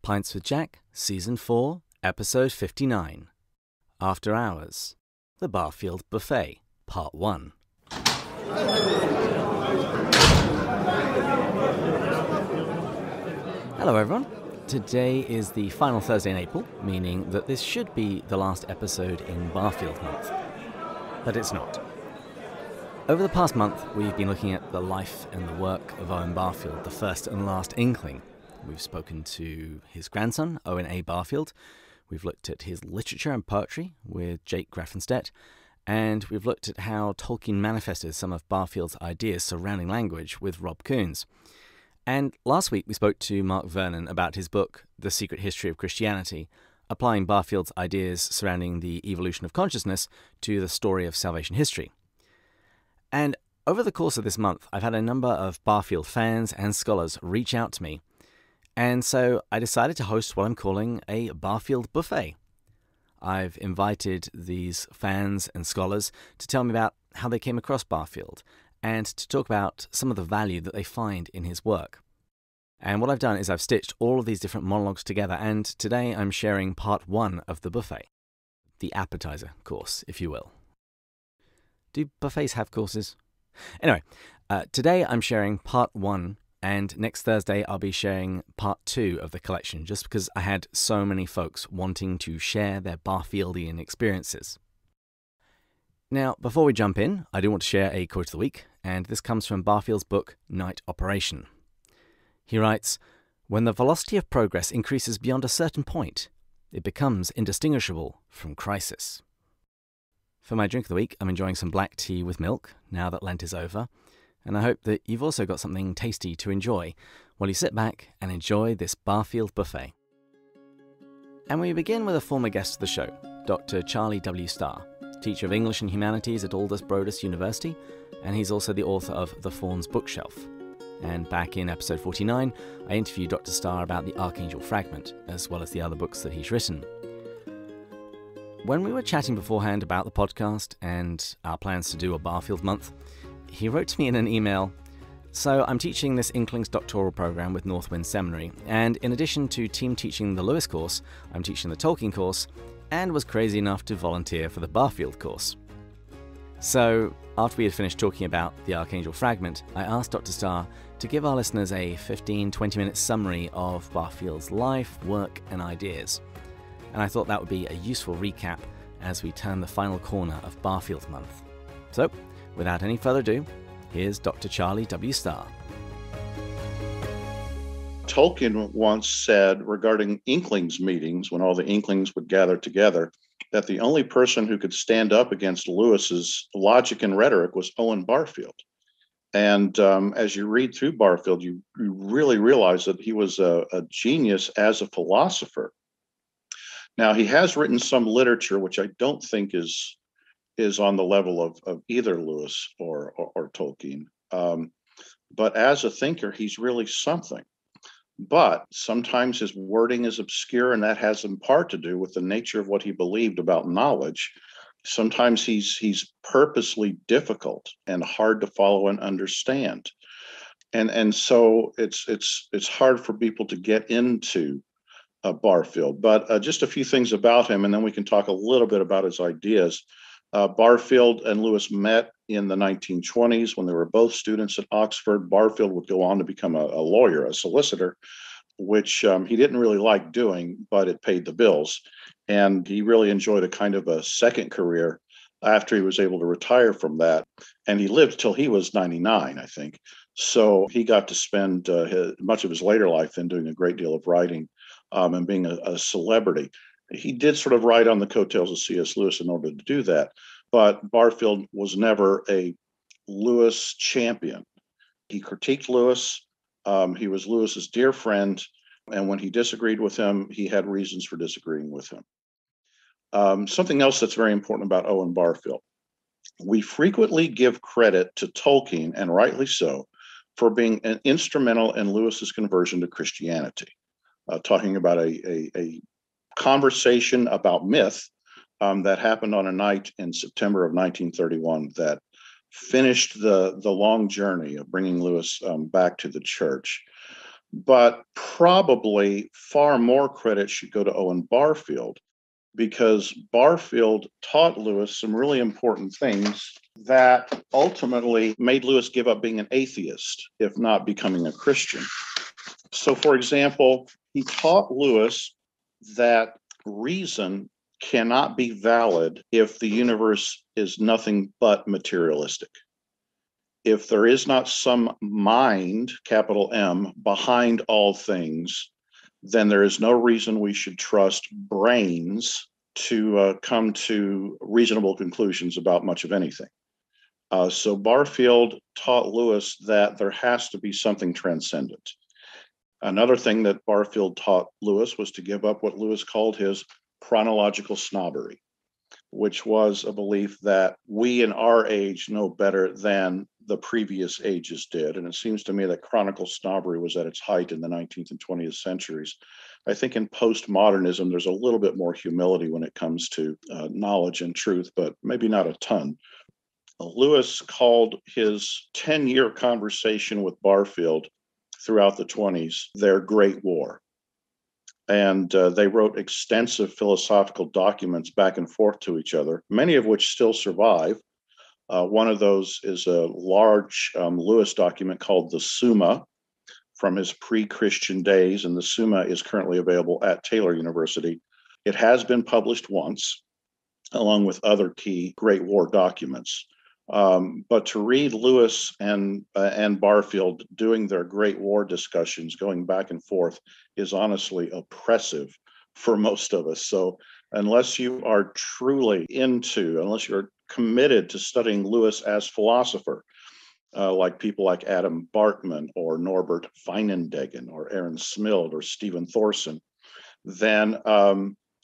Pints with Jack, Season 4, Episode 59. After Hours. The Barfield Buffet, Part 1. Hello everyone. Today is the final Thursday in April, meaning that this should be the last episode in Barfield Month. But it's not. Over the past month, we've been looking at the life and the work of Owen Barfield, the first and last Inkling. We've spoken to his grandson, Owen A. Barfield. We've looked at his literature and poetry with Jake Graffenstedt. And we've looked at how Tolkien manifested some of Barfield's ideas surrounding language with Rob Coons. And last week we spoke to Mark Vernon about his book, The Secret History of Christianity, applying Barfield's ideas surrounding the evolution of consciousness to the story of salvation history. And over the course of this month, I've had a number of Barfield fans and scholars reach out to me. And so I decided to host what I'm calling a Barfield Buffet. I've invited these fans and scholars to tell me about how they came across Barfield and to talk about some of the value that they find in his work. And what I've done is I've stitched all of these different monologues together, and today I'm sharing part 1 of the buffet. The appetizer course, if you will. Do buffets have courses? Anyway, today I'm sharing part 1, and next Thursday I'll be sharing part 2 of the collection, just because I had so many folks wanting to share their Barfieldian experiences. Now, before we jump in, I do want to share a quote of the week, and this comes from Barfield's book, Night Operation. He writes, "When the velocity of progress increases beyond a certain point, it becomes indistinguishable from crisis." For my drink of the week, I'm enjoying some black tea with milk, now that Lent is over, and I hope that you've also got something tasty to enjoy while you sit back and enjoy this Barfield buffet. And we begin with a former guest of the show, Dr. Charlie W. Starr, teacher of English and Humanities at Aldous Brodus University, and he's also the author of The Fawn's Bookshelf. And back in episode 49, I interviewed Dr. Starr about the Archangel Fragment, as well as the other books that he's written. When we were chatting beforehand about the podcast and our plans to do a Barfield month, he wrote to me in an email, "So I'm teaching this Inkling's doctoral program with Northwind Seminary, and in addition to team teaching the Lewis course, I'm teaching the Tolkien course, and was crazy enough to volunteer for the Barfield course." So, after we had finished talking about the Archangel Fragment, I asked Dr. Starr to give our listeners a 15-20 minute summary of Barfield's life, work, and ideas. And I thought that would be a useful recap as we turn the final corner of Barfield Month. So, without any further ado, here's Dr. Charlie W. Starr. Tolkien once said regarding Inklings meetings, when all the Inklings would gather together, that the only person who could stand up against Lewis's logic and rhetoric was Owen Barfield. And as you read through Barfield, you really realize that he was a genius as a philosopher. Now, he has written some literature, which I don't think is on the level of either Lewis or Tolkien. But as a thinker, he's really something. But sometimes his wording is obscure, and that has in part to do with the nature of what he believed about knowledge. Sometimes he's purposely difficult and hard to follow and understand. And so it's hard for people to get into Barfield. But just a few things about him, and then we can talk a little bit about his ideas. Barfield and Lewis met in the 1920s when they were both students at Oxford. Barfield would go on to become a lawyer, a solicitor, which he didn't really like doing, but it paid the bills. And he really enjoyed a kind of a second career after he was able to retire from that. And he lived till he was 99, I think. So he got to spend much of his later life then doing a great deal of writing and being a celebrity. He did sort of ride on the coattails of C.S. Lewis in order to do that, but Barfield was never a Lewis champion. He critiqued Lewis. He was Lewis's dear friend, and when he disagreed with him, he had reasons for disagreeing with him. Something else that's very important about Owen Barfield. We frequently give credit to Tolkien, and rightly so, for being instrumental in Lewis's conversion to Christianity. Talking about a conversation about myth that happened on a night in September of 1931 that finished the long journey of bringing Lewis back to the church. But probably far more credit should go to Owen Barfield, because Barfield taught Lewis some really important things that ultimately made Lewis give up being an atheist, if not becoming a Christian. So, for example, he taught Lewis that reason cannot be valid if the universe is nothing but materialistic. If there is not some mind, capital M, behind all things, then there is no reason we should trust brains to come to reasonable conclusions about much of anything. So Barfield taught Lewis that there has to be something transcendent. Another thing that Barfield taught Lewis was to give up what Lewis called his chronological snobbery, which was a belief that we in our age know better than the previous ages did. And it seems to me that chronicle snobbery was at its height in the 19th and 20th centuries. I think in postmodernism, there's a little bit more humility when it comes to knowledge and truth, but maybe not a ton. Lewis called his 10-year conversation with Barfield throughout the 20s their Great War. And they wrote extensive philosophical documents back and forth to each other, many of which still survive. One of those is a large Lewis document called the Summa from his pre-Christian days, and the Summa is currently available at Taylor University. It has been published once, along with other key Great War documents. But to read Lewis and Barfield doing their Great War discussions, going back and forth, is honestly oppressive for most of us. So unless you are truly unless you're committed to studying Lewis as philosopher, like people like Adam Bartman or Norbert Weinendegen or Aaron Smild or Stephen Thorson, then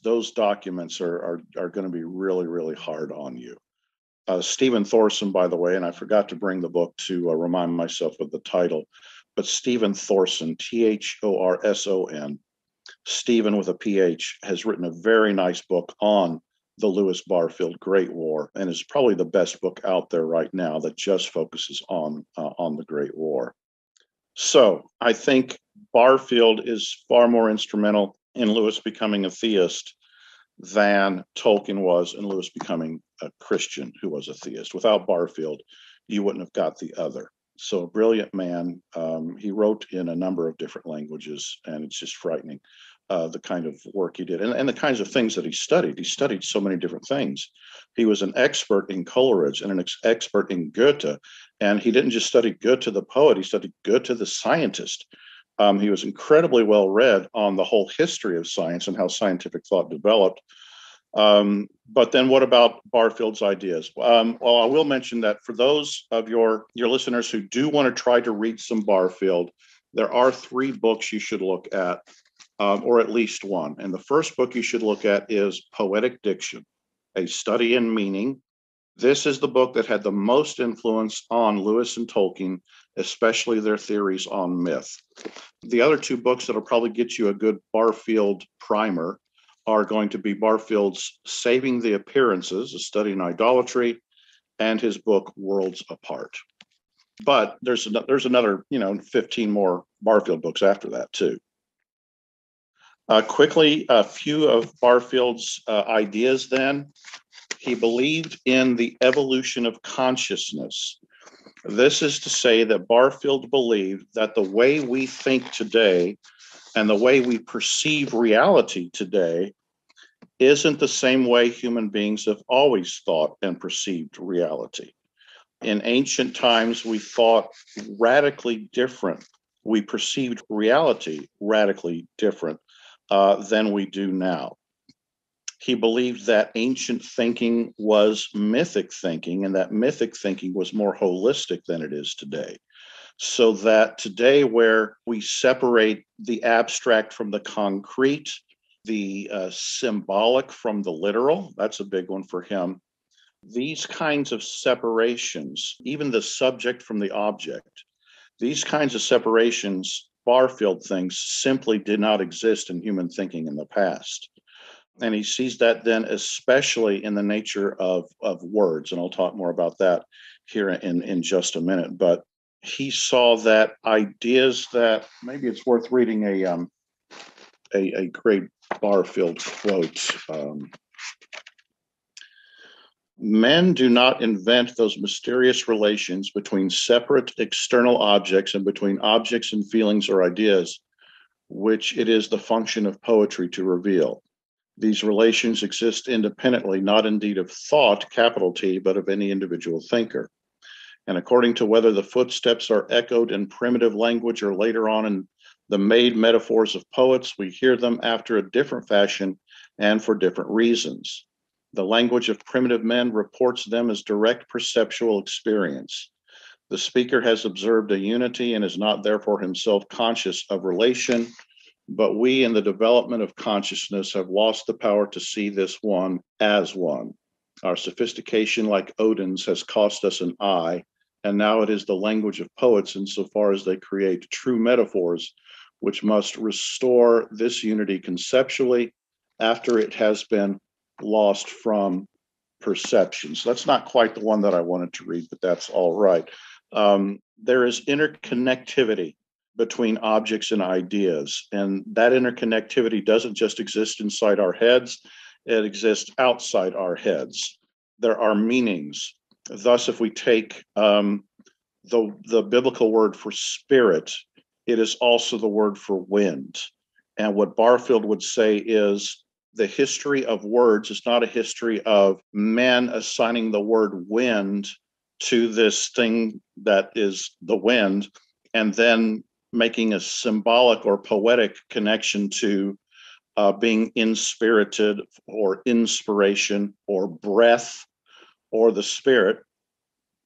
those documents are going to be really, really hard on you. Stephen Thorson, by the way, and I forgot to bring the book to remind myself of the title, but Stephen Thorson, Thorson, Stephen with a PH, has written a very nice book on the Lewis Barfield Great War, and is probably the best book out there right now that just focuses on the Great War. So I think Barfield is far more instrumental in Lewis becoming a theist than Tolkien was in Lewis becoming a Christian who was a theist. Without Barfield, you wouldn't have got the other. So a brilliant man. He wrote in a number of different languages, and it's just frightening the kind of work he did and the kinds of things that he studied. He studied so many different things. He was an expert in Coleridge and an expert in Goethe. And he didn't just study Goethe the poet, he studied Goethe the scientist. He was incredibly well read on the whole history of science and how scientific thought developed. But then what about Barfield's ideas? Well, I will mention that for those of your listeners who do want to try to read some Barfield, there are 3 books you should look at, or at least one. And the first book you should look at is Poetic Diction, A Study in Meaning. This is the book that had the most influence on Lewis and Tolkien, especially their theories on myth. The other 2 books that'll probably get you a good Barfield primer are going to be Barfield's Saving the Appearances, A Study in Idolatry, and his book Worlds Apart. But there's another 15 more Barfield books after that too. Quickly, a few of Barfield's ideas then. He believed in the evolution of consciousness. This is to say that Barfield believed that the way we think today and the way we perceive reality today isn't the same way human beings have always thought and perceived reality. In ancient times, we thought radically different. We perceived reality radically different than we do now. He believed that ancient thinking was mythic thinking, and that mythic thinking was more holistic than it is today. So that today, where we separate the abstract from the concrete, the symbolic from the literal, that's a big one for him. These kinds of separations, even the subject from the object, these kinds of separations, Barfield thinks, simply did not exist in human thinking in the past. And he sees that then especially in the nature of words. And I'll talk more about that here in just a minute. But he saw that ideas that maybe it's worth reading a great Barfield quote. Men do not invent those mysterious relations between separate external objects and between objects and feelings or ideas, which it is the function of poetry to reveal. These relations exist independently, not indeed of thought, capital T, but of any individual thinker. And according to whether the footsteps are echoed in primitive language or later on in the made metaphors of poets, we hear them after a different fashion and for different reasons. The language of primitive men reports them as direct perceptual experience. The speaker has observed a unity and is not therefore himself conscious of relation, but we in the development of consciousness have lost the power to see this one as one. Our sophistication, like Odin's, has cost us an eye, and now it is the language of poets insofar as they create true metaphors, which must restore this unity conceptually after it has been lost from perception. So that's not quite the one that I wanted to read, but that's all right. There is interconnectivity between objects and ideas, and that interconnectivity doesn't just exist inside our heads, it exists outside our heads. There are meanings. Thus, if we take the biblical word for spirit, it is also the word for wind. And what Barfield would say is the history of words is not a history of men assigning the word wind to this thing that is the wind, and then making a symbolic or poetic connection to being inspirited or inspiration or breath or the spirit.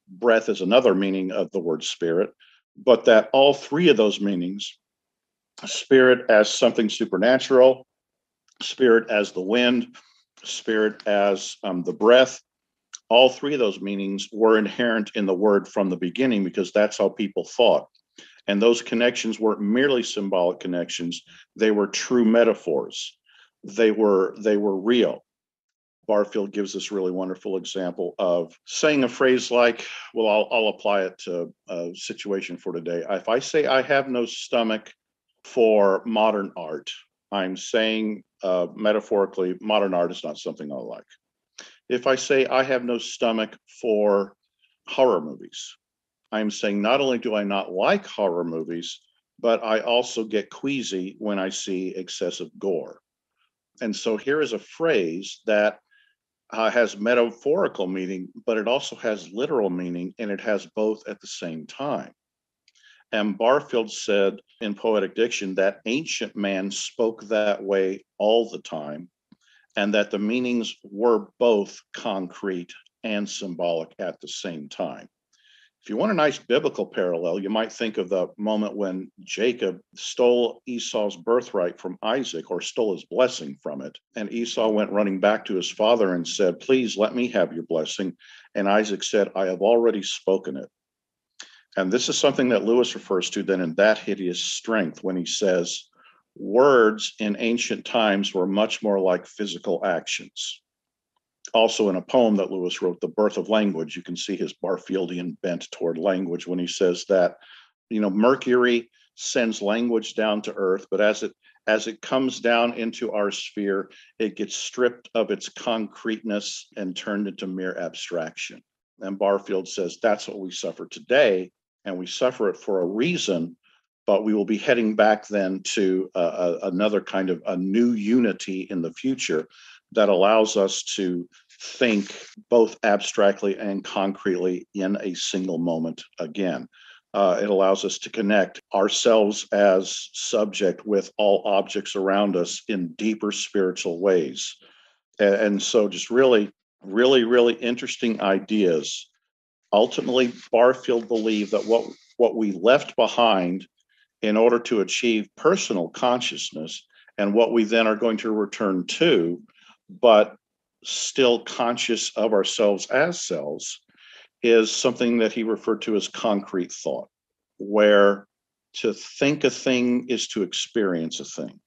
Breath is another meaning of the word spirit, but that all three of those meanings, spirit as something supernatural, spirit as the wind, spirit as the breath, all three of those meanings were inherent in the word from the beginning, because that's how people thought. And those connections weren't merely symbolic connections, they were true metaphors. They were real. Barfield gives this really wonderful example of saying a phrase like, well, I'll apply it to a situation for today. If I say I have no stomach for modern art, I'm saying metaphorically, modern art is not something I like. If I say I have no stomach for horror movies, I'm saying not only do I not like horror movies, but I also get queasy when I see excessive gore. And so here is a phrase that has metaphorical meaning, but it also has literal meaning, and it has both at the same time. And Barfield said in Poetic Diction that ancient man spoke that way all the time, and that the meanings were both concrete and symbolic at the same time. If you want a nice biblical parallel, you might think of the moment when Jacob stole Esau's birthright from Isaac, or stole his blessing from it. And Esau went running back to his father and said, "Please let me have your blessing." And Isaac said, "I have already spoken it." And this is something that Lewis refers to then in That Hideous Strength, when he says, words in ancient times were much more like physical actions. Also in a poem that Lewis wrote, The Birth of Language, you can see his Barfieldian bent toward language when he says that, Mercury sends language down to Earth, but as it comes down into our sphere, it gets stripped of its concreteness and turned into mere abstraction. And Barfield says that's what we suffer today, and we suffer it for a reason, but we will be heading back then to another kind of a new unity in the future that allows us to think both abstractly and concretely in a single moment again. It allows us to connect ourselves as subject with all objects around us in deeper spiritual ways. And so just really, really, really interesting ideas. Ultimately, Barfield believed that what we left behind in order to achieve personal consciousness, and what we then are going to return to, but still conscious of ourselves as selves, is something that he referred to as concrete thought, where to think a thing is to experience a thing.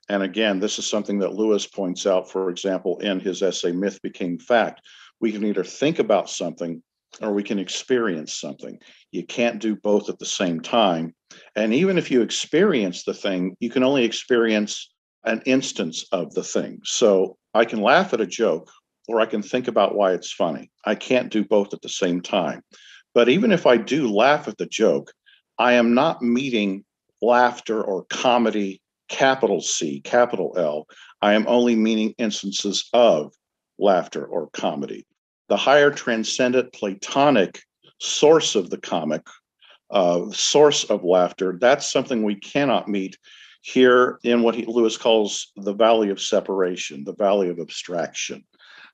And again, this is something that Lewis points out, for example, in his essay, Myth Became Fact. We can either think about something or we can experience something. You can't do both at the same time. And even if you experience the thing, you can only experience an instance of the thing. So I can laugh at a joke, or I can think about why it's funny. I can't do both at the same time. But even if I do laugh at the joke, I am not meeting laughter or comedy, capital C, capital L. I am only meeting instances of laughter or comedy. The higher transcendent Platonic source of the comic, source of laughter, that's something we cannot meet here in what Lewis calls the valley of separation, the valley of abstraction.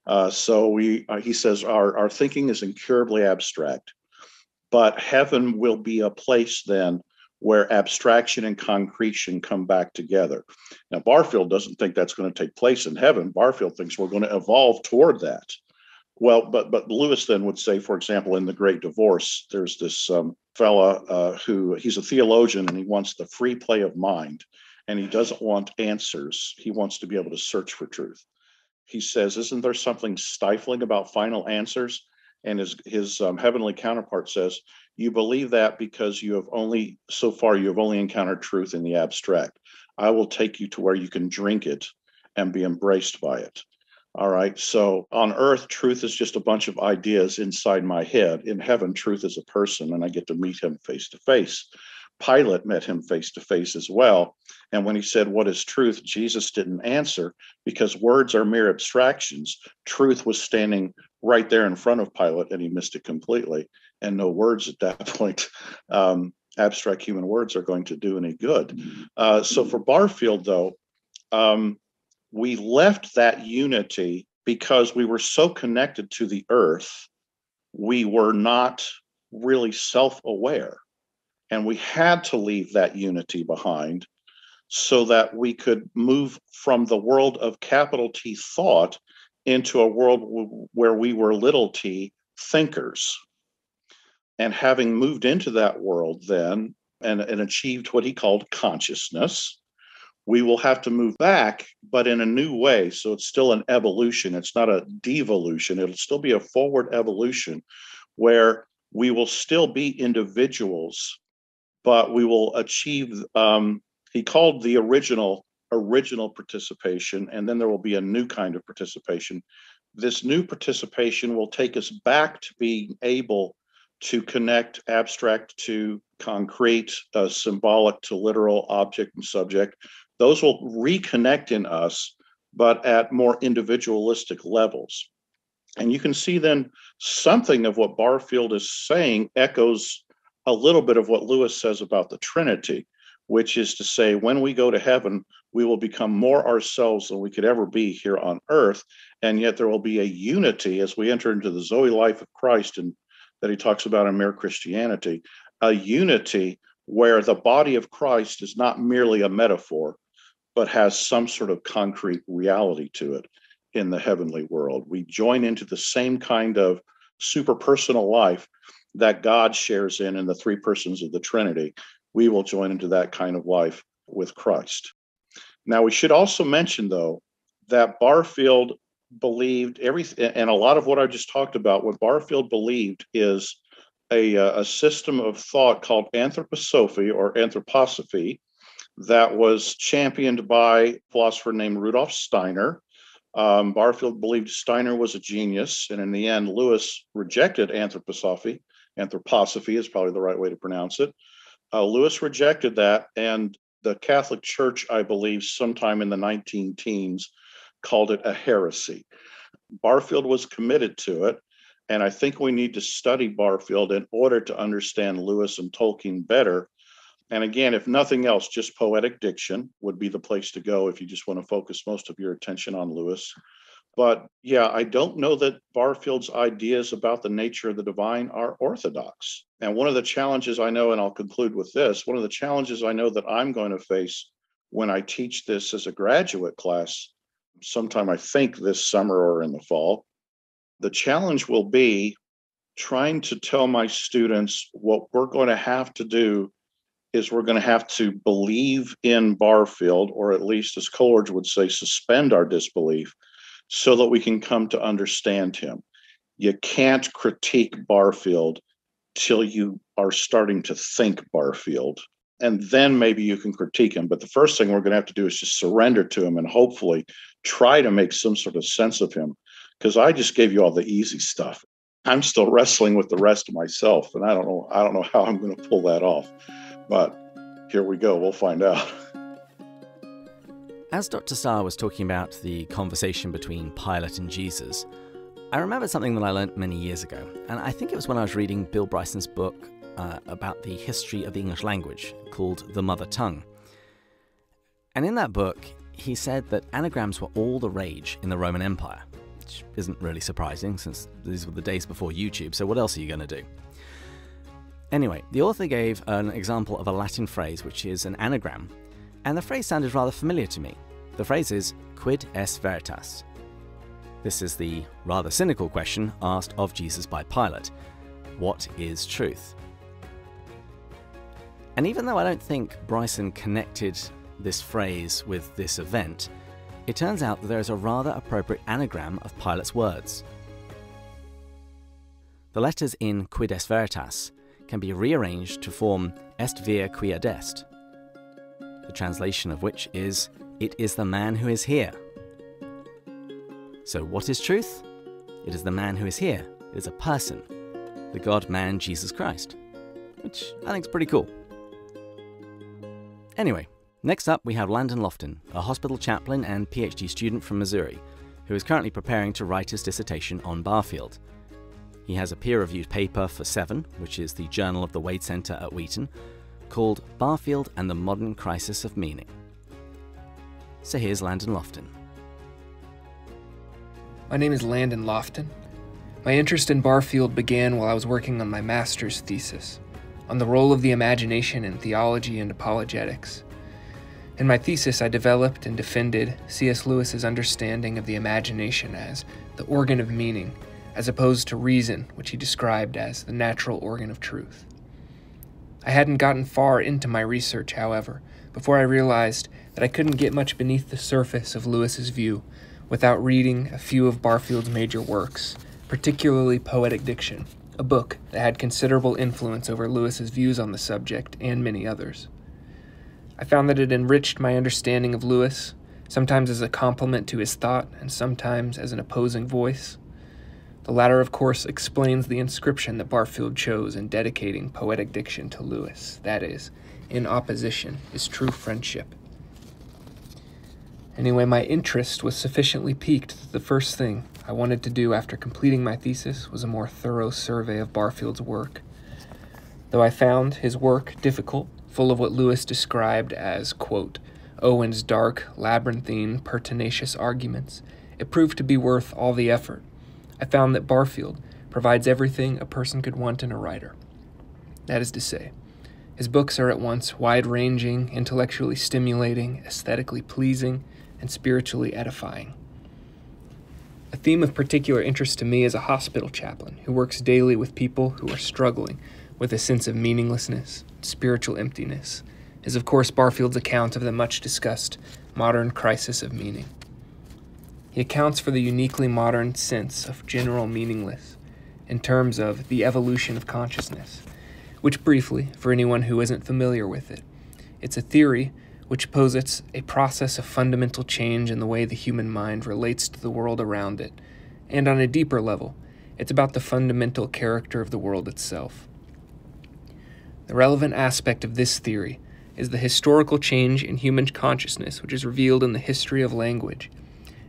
He says our thinking is incurably abstract, but heaven will be a place then where abstraction and concretion come back together. Now, Barfield doesn't think that's going to take place in heaven. Barfield thinks we're going to evolve toward that. Well, but Lewis then would say, for example, in The Great Divorce, there's this fella who he's a theologian and he wants the free play of mind, and he doesn't want answers. He wants to be able to search for truth. He says, isn't there something stifling about final answers? And his heavenly counterpart says, you believe that because you have only encountered truth in the abstract. I will take you to where you can drink it and be embraced by it. All right. So on earth, truth is just a bunch of ideas inside my head. In heaven, truth is a person, and I get to meet him face to face. Pilate met him face to face as well. And when he said, what is truth? Jesus didn't answer because words are mere abstractions. Truth was standing right there in front of Pilate, and he missed it completely. And no words at that point, abstract human words, are going to do any good. So for Barfield, though, we left that unity because we were so connected to the earth, we were not really self-aware. And we had to leave that unity behind so that we could move from the world of capital T thought into a world where we were little t thinkers. And having moved into that world then and achieved what he called consciousness, we will have to move back, but in a new way. So it's still an evolution. It's not a devolution. It'll still be a forward evolution where we will still be individuals, but we will achieve, he called the original participation, and then there will be a new kind of participation. This new participation will take us back to being able to connect abstract to concrete, symbolic to literal, object and subject. Those will reconnect in us, but at more individualistic levels. And you can see then something of what Barfield is saying echoes a little bit of what Lewis says about the Trinity, which is to say, when we go to heaven, we will become more ourselves than we could ever be here on earth. And yet there will be a unity as we enter into the Zoe life of Christ, and that he talks about in Mere Christianity, a unity where the body of Christ is not merely a metaphor, but has some sort of concrete reality to it in the heavenly world. We join into the same kind of superpersonal life that God shares in the three persons of the Trinity. We will join into that kind of life with Christ. Now, we should also mention, though, that Barfield believed everything, and a lot of what I just talked about, what Barfield believed is a system of thought called anthroposophy or anthroposophy that was championed by a philosopher named Rudolf Steiner. Barfield believed Steiner was a genius, and in the end, Lewis rejected anthroposophy. Anthroposophy is probably the right way to pronounce it. Lewis rejected that, and the Catholic Church, I believe, sometime in the 19 teens, called it a heresy. Barfield was committed to it, and I think we need to study Barfield in order to understand Lewis and Tolkien better. And again, if nothing else, just poetic diction would be the place to go if you just want to focus most of your attention on Lewis. But yeah, I don't know that Barfield's ideas about the nature of the divine are orthodox. And one of the challenges I know, and I'll conclude with this, one of the challenges I know that I'm going to face when I teach this as a graduate class, sometime I think this summer or in the fall, the challenge will be trying to tell my students what we're going to have to do is we're going to have to believe in Barfield, or at least, as Coleridge would say, suspend our disbelief so that we can come to understand him. you can't critique Barfield till you are starting to think Barfield. And then maybe you can critique him. But the first thing we're going to have to do is just surrender to him and hopefully try to make some sort of sense of him. Because I just gave you all the easy stuff. I'm still wrestling with the rest of myself. And I don't know how I'm going to pull that off. But here we go. We'll find out. As Dr. Starr was talking about the conversation between Pilate and Jesus, I remembered something that I learnt many years ago, and I think it was when I was reading Bill Bryson's book about the history of the English language, called The Mother Tongue. And in that book, he said that anagrams were all the rage in the Roman Empire, which isn't really surprising since these were the days before YouTube, so what else are you going to do? Anyway, the author gave an example of a Latin phrase which is an anagram, and the phrase sounded rather familiar to me. The phrase is quid est veritas. This is the rather cynical question asked of Jesus by Pilate. What is truth? And even though I don't think Bryson connected this phrase with this event, it turns out that there is a rather appropriate anagram of Pilate's words. The letters in quid est veritas can be rearranged to form est vir quia est, the translation of which is, it is the man who is here. So what is truth? It is the man who is here. It is a person, the God-man Jesus Christ, which I think is pretty cool. Anyway, next up we have Landon Loftin, a hospital chaplain and PhD student from Missouri, who is currently preparing to write his dissertation on Barfield. He has a peer-reviewed paper for Seven, which is the journal of the Wade Center at Wheaton, called Barfield and the Modern Crisis of Meaning. So here's Landon Loftin. My name is Landon Loftin. My interest in Barfield began while I was working on my master's thesis, on the role of the imagination in theology and apologetics. In my thesis, I developed and defended C.S. Lewis's understanding of the imagination as the organ of meaning, as opposed to reason, which he described as the natural organ of truth. I hadn't gotten far into my research, however, before I realized that I couldn't get much beneath the surface of Lewis's view without reading a few of Barfield's major works, particularly Poetic Diction, a book that had considerable influence over Lewis's views on the subject and many others. I found that it enriched my understanding of Lewis, sometimes as a complement to his thought and sometimes as an opposing voice. The latter, of course, explains the inscription that Barfield chose in dedicating Poetic Diction to Lewis, that is, in opposition is true friendship. Anyway, my interest was sufficiently piqued that the first thing I wanted to do after completing my thesis was a more thorough survey of Barfield's work. Though I found his work difficult, full of what Lewis described as, quote, Owen's dark, labyrinthine, pertinacious arguments, it proved to be worth all the effort. I found that Barfield provides everything a person could want in a writer. That is to say, his books are at once wide-ranging, intellectually stimulating, aesthetically pleasing, and spiritually edifying. A theme of particular interest to me as a hospital chaplain who works daily with people who are struggling with a sense of meaninglessness, spiritual emptiness, is of course Barfield's account of the much-discussed modern crisis of meaning. He accounts for the uniquely modern sense of general meaningless in terms of the evolution of consciousness, which briefly, for anyone who isn't familiar with it, it's a theory which posits a process of fundamental change in the way the human mind relates to the world around it, and on a deeper level, it's about the fundamental character of the world itself. The relevant aspect of this theory is the historical change in human consciousness which is revealed in the history of language,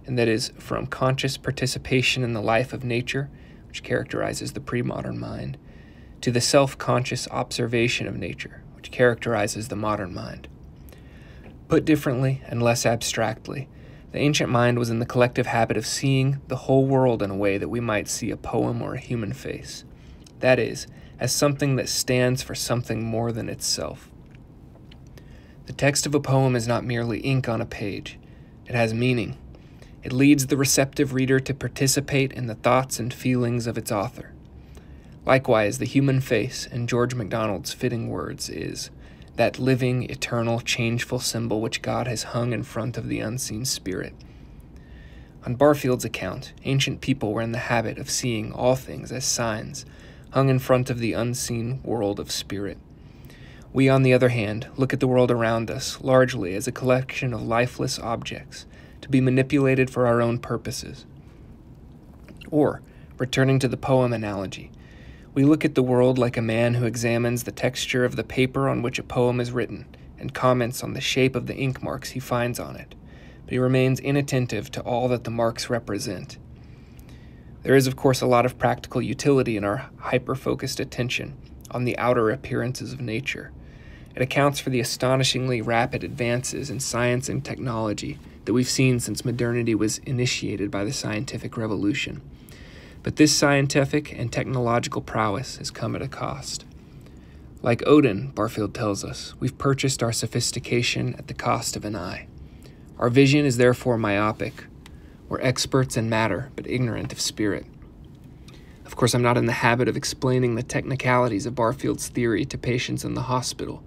and that is from conscious participation in the life of nature, which characterizes the pre-modern mind, to the self-conscious observation of nature, which characterizes the modern mind. Put differently and less abstractly, the ancient mind was in the collective habit of seeing the whole world in a way that we might see a poem or a human face. That is, as something that stands for something more than itself. The text of a poem is not merely ink on a page. It has meaning. It leads the receptive reader to participate in the thoughts and feelings of its author. Likewise, the human face, in George MacDonald's fitting words, is that living, eternal, changeful symbol which God has hung in front of the unseen spirit. On Barfield's account, ancient people were in the habit of seeing all things as signs, hung in front of the unseen world of spirit. We, on the other hand, look at the world around us largely as a collection of lifeless objects to be manipulated for our own purposes. Or, returning to the poem analogy, we look at the world like a man who examines the texture of the paper on which a poem is written and comments on the shape of the ink marks he finds on it, but he remains inattentive to all that the marks represent. There is, of course, a lot of practical utility in our hyper-focused attention on the outer appearances of nature. It accounts for the astonishingly rapid advances in science and technology that we've seen since modernity was initiated by the scientific revolution. But this scientific and technological prowess has come at a cost. Like Odin, Barfield tells us, we've purchased our sophistication at the cost of an eye. Our vision is therefore myopic. We're experts in matter, but ignorant of spirit. Of course, I'm not in the habit of explaining the technicalities of Barfield's theory to patients in the hospital,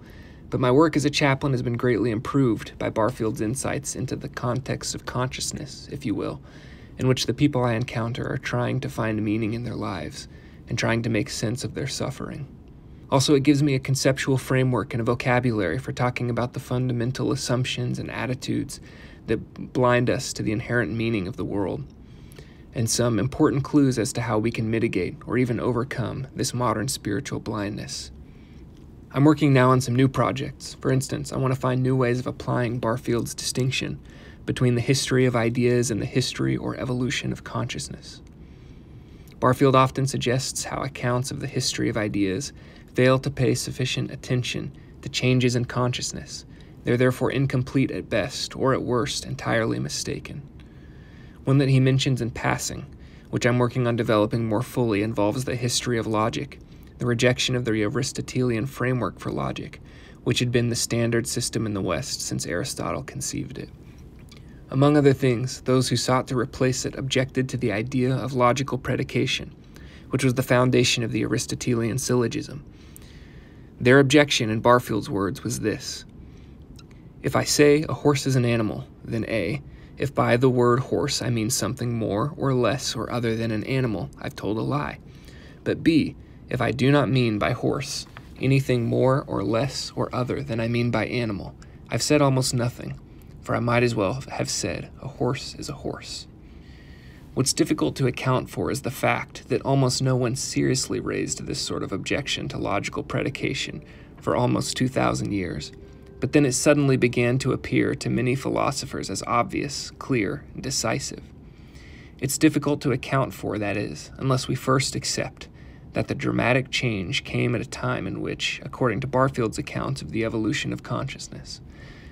but my work as a chaplain has been greatly improved by Barfield's insights into the context of consciousness, if you will, in which the people I encounter are trying to find meaning in their lives and trying to make sense of their suffering. Also, it gives me a conceptual framework and a vocabulary for talking about the fundamental assumptions and attitudes that blind us to the inherent meaning of the world, and some important clues as to how we can mitigate or even overcome this modern spiritual blindness. I'm working now on some new projects. For instance, I want to find new ways of applying Barfield's distinction between the history of ideas and the history or evolution of consciousness. Barfield often suggests how accounts of the history of ideas fail to pay sufficient attention to changes in consciousness. They're therefore incomplete at best, or at worst, entirely mistaken. One that he mentions in passing, which I'm working on developing more fully, involves the history of logic, the rejection of the Aristotelian framework for logic, which had been the standard system in the West since Aristotle conceived it. Among other things, those who sought to replace it objected to the idea of logical predication, which was the foundation of the Aristotelian syllogism. Their objection, in Barfield's words, was this: if I say a horse is an animal, then A, if by the word horse I mean something more or less or other than an animal, I've told a lie. But B, if I do not mean by horse anything more or less or other than I mean by animal, I've said almost nothing, for I might as well have said a horse is a horse. What's difficult to account for is the fact that almost no one seriously raised this sort of objection to logical predication for almost 2,000 years, but then it suddenly began to appear to many philosophers as obvious, clear, and decisive. It's difficult to account for, that is, unless we first accept that the dramatic change came at a time in which, according to Barfield's account of the evolution of consciousness,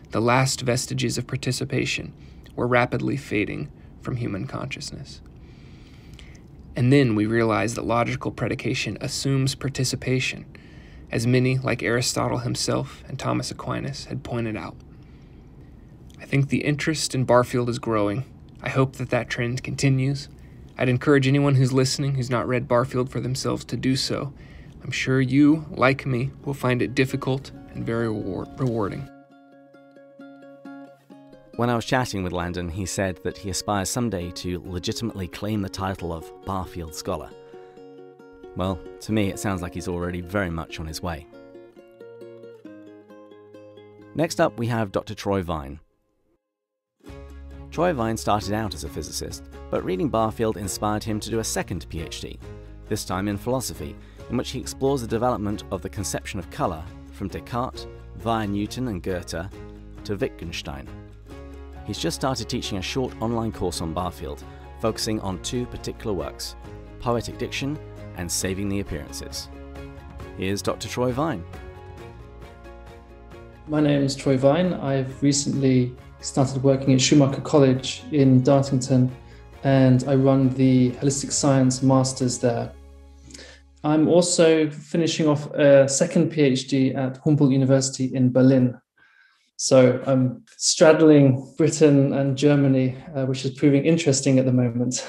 the last vestiges of participation were rapidly fading from human consciousness. And then we realize that logical predication assumes participation, as many, like Aristotle himself and Thomas Aquinas, had pointed out. I think the interest in Barfield is growing. I hope that that trend continues. I'd encourage anyone who's listening who's not read Barfield for themselves to do so. I'm sure you, like me, will find it difficult and very rewarding. When I was chatting with Landon, he said that he aspires someday to legitimately claim the title of Barfield Scholar. Well, to me it sounds like he's already very much on his way. Next up we have Dr. Troy Vine. Troy Vine started out as a physicist, but reading Barfield inspired him to do a second PhD, this time in philosophy, in which he explores the development of the conception of colour from Descartes, via Newton and Goethe, to Wittgenstein. He's just started teaching a short online course on Barfield, focusing on two particular works, Poetic Diction and Saving the Appearances. Here's Dr. Troy Vine. My name is Troy Vine. I've recently started working at Schumacher College in Dartington, and I run the Holistic Science Masters there. I'm also finishing off a second PhD at Humboldt University in Berlin. So I'm straddling Britain and Germany, which is proving interesting at the moment.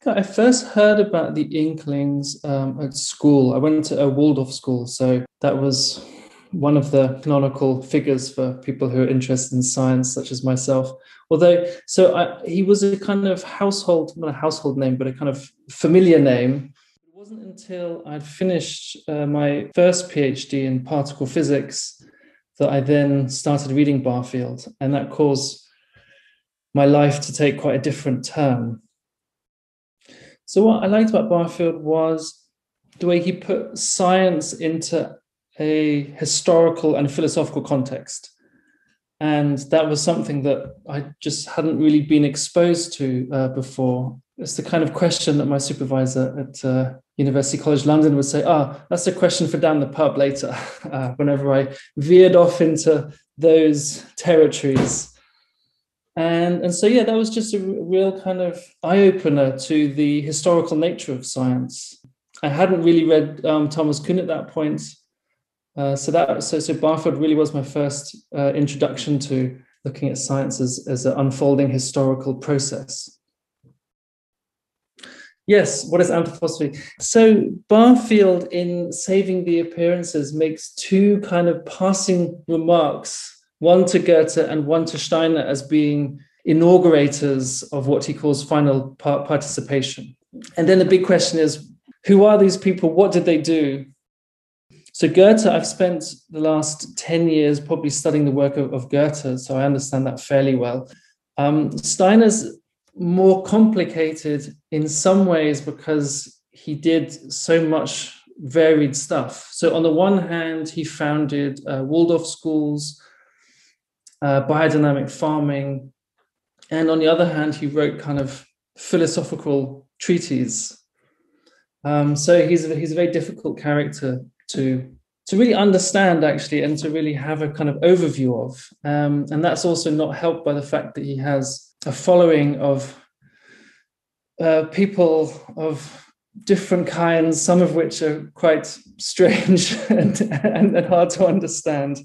I first heard about the Inklings at school. I went to a Waldorf school, so that was one of the canonical figures for people who are interested in science, such as myself. Although, he was a kind of not a household name, but a kind of familiar name. It wasn't until I'd finished my first PhD in particle physics that I then started reading Barfield, and that caused my life to take quite a different turn. So what I liked about Barfield was the way he put science into a historical and philosophical context. And that was something that I just hadn't really been exposed to before. It's the kind of question that my supervisor at University College London would say, that's a question for down the pub later, whenever I veered off into those territories. And so, that was just a real kind of eye-opener to the historical nature of science. I hadn't really read Thomas Kuhn at that point. So Barfield really was my first introduction to looking at science as an unfolding historical process. Yes, what is anthroposophy? So Barfield, in Saving the Appearances, makes two kind of passing remarks, one to Goethe and one to Steiner, as being inaugurators of what he calls final participation. And then the big question is, who are these people? What did they do? So Goethe, I've spent the last 10 years probably studying the work of Goethe, so I understand that fairly well. Steiner's more complicated in some ways because he did so much varied stuff. So on the one hand, he founded Waldorf schools, biodynamic farming, and on the other hand, he wrote kind of philosophical treatises. So he's a very difficult character to really understand, actually, and to really have a kind of overview of. And that's also not helped by the fact that he has a following of people of different kinds, some of which are quite strange and hard to understand.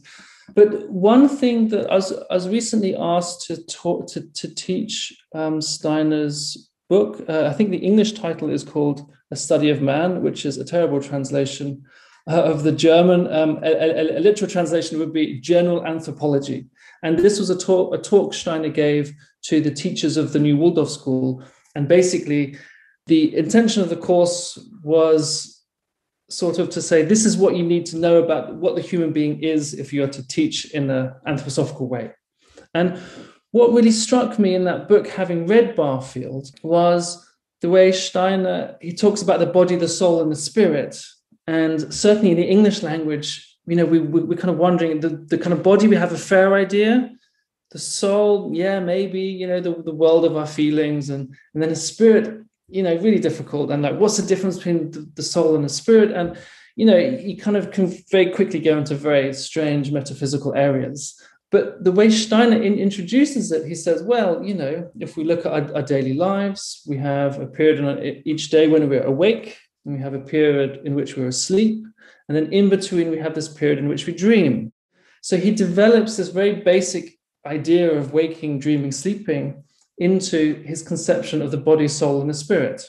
But one thing that I was recently asked to teach Steiner's book. I think the English title is called A Study of Man, which is a terrible translation of the German. A literal translation would be General Anthropology. And this was a talk Steiner gave to the teachers of the New Waldorf School. And basically, the intention of the course was sort of to say, this is what you need to know about what the human being is if you are to teach in an anthroposophical way. And what really struck me in that book, having read Barfield, was the way Steiner, he talks about the body, the soul, and the spirit. And certainly in the English language, we're kind of wondering, the kind of body, we have a fair idea. The soul, maybe, the world of our feelings. And then the spirit, really difficult. And like, what's the difference between the soul and the spirit? And, you kind of can very quickly go into very strange metaphysical areas. But the way Steiner introduces it, he says, well, if we look at our daily lives, we have a period each day when we're awake, and we have a period in which we're asleep, and then in between we have this period in which we dream. So he develops this very basic idea of waking, dreaming, sleeping into his conception of the body, soul, and the spirit.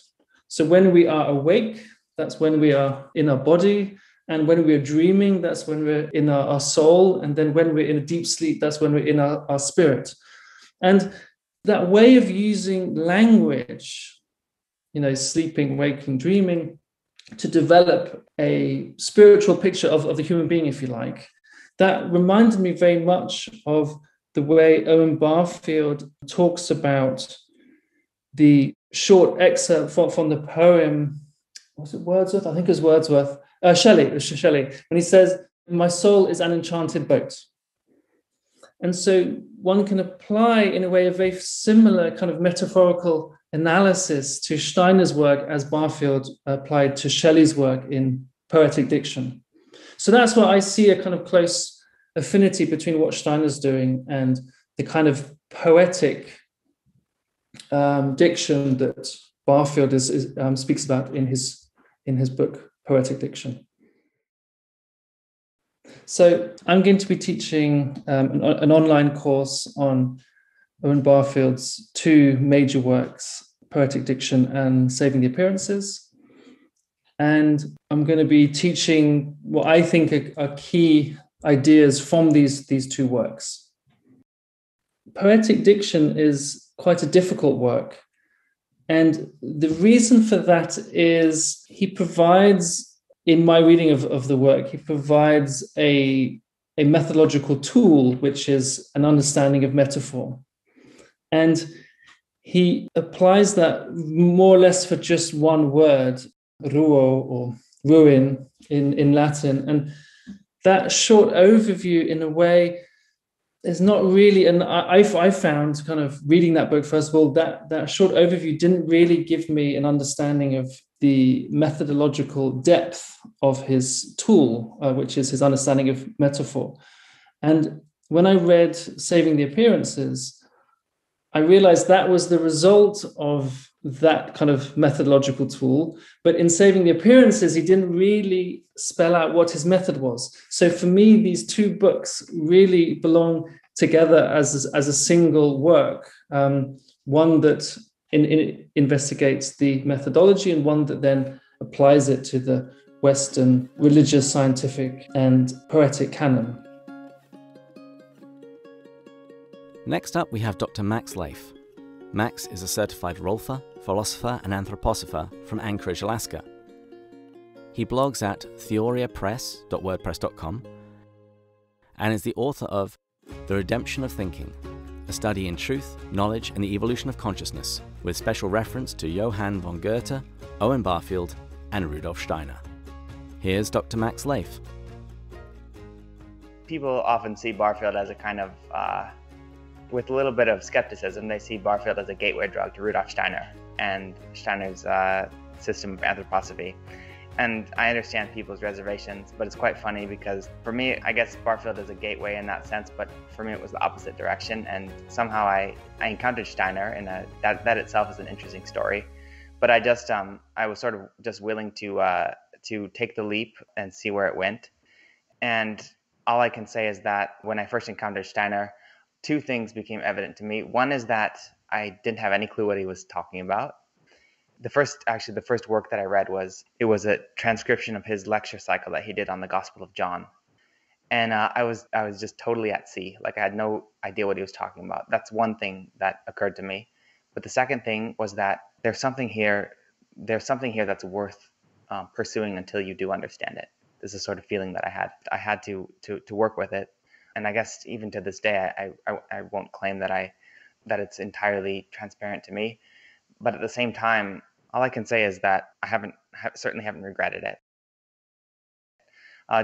So when we are awake, that's when we are in our body. And when we're dreaming, that's when we're in our soul. And then when we're in a deep sleep, that's when we're in our spirit. And that way of using language, sleeping, waking, dreaming, to develop a spiritual picture of the human being, if you like, that reminded me very much of the way Owen Barfield talks about the short excerpt from the poem, was it Wordsworth? I think it was Wordsworth. Shelley, when he says, "My soul is an enchanted boat." And so one can apply, in a way, a very similar kind of metaphorical analysis to Steiner's work as Barfield applied to Shelley's work in poetic diction. So that's why I see a kind of close affinity between what Steiner's doing and the kind of poetic diction that Barfield speaks about in his book, Poetic Diction. So I'm going to be teaching an online course on Owen Barfield's two major works, Poetic Diction and Saving the Appearances. And I'm going to be teaching what I think are key ideas from these two works. Poetic diction is quite a difficult work. And the reason for that is he provides, in my reading of the work, he provides a methodological tool, which is an understanding of metaphor. And he applies that more or less for just one word, ruo or ruin in Latin. And that short overview, in a way, is not really, and I found, kind of reading that book, first of all, that short overview didn't really give me an understanding of the methodological depth of his tool, which is his understanding of metaphor. And when I read Saving the Appearances, I realized that was the result of that kind of methodological tool. But in Saving the Appearances, he didn't really spell out what his method was. So for me, these two books really belong together as a single work, one that investigates the methodology and one that then applies it to the Western religious, scientific, and poetic canon. Next up, we have Dr. Max Leyf. Max is a certified Rolfer, philosopher, and anthroposopher from Anchorage, Alaska. He blogs at theoriapress.wordpress.com and is the author of The Redemption of Thinking, a study in truth, knowledge, and the evolution of consciousness, with special reference to Johann von Goethe, Owen Barfield, and Rudolf Steiner. Here's Dr. Max Leyf. People often see Barfield as a kind of with a little bit of skepticism, they see Barfield as a gateway drug to Rudolf Steiner and Steiner's system of anthroposophy. And I understand people's reservations, but it's quite funny because for me, I guess Barfield is a gateway in that sense, but for me it was the opposite direction. And somehow I encountered Steiner, and that itself is an interesting story. But I was sort of just willing to take the leap and see where it went. And all I can say is that when I first encountered Steiner, two things became evident to me. One is that I didn't have any clue what he was talking about. The first work that I read was a transcription of his lecture cycle that he did on the Gospel of John. And I was just totally at sea. Like, I had no idea what he was talking about. That's one thing that occurred to me. But the second thing was that there's something here that's worth pursuing until you do understand it. This is the sort of feeling that I had. I had to work with it. And I guess even to this day, I won't claim that it's entirely transparent to me. But at the same time, all I can say is that I certainly haven't regretted it.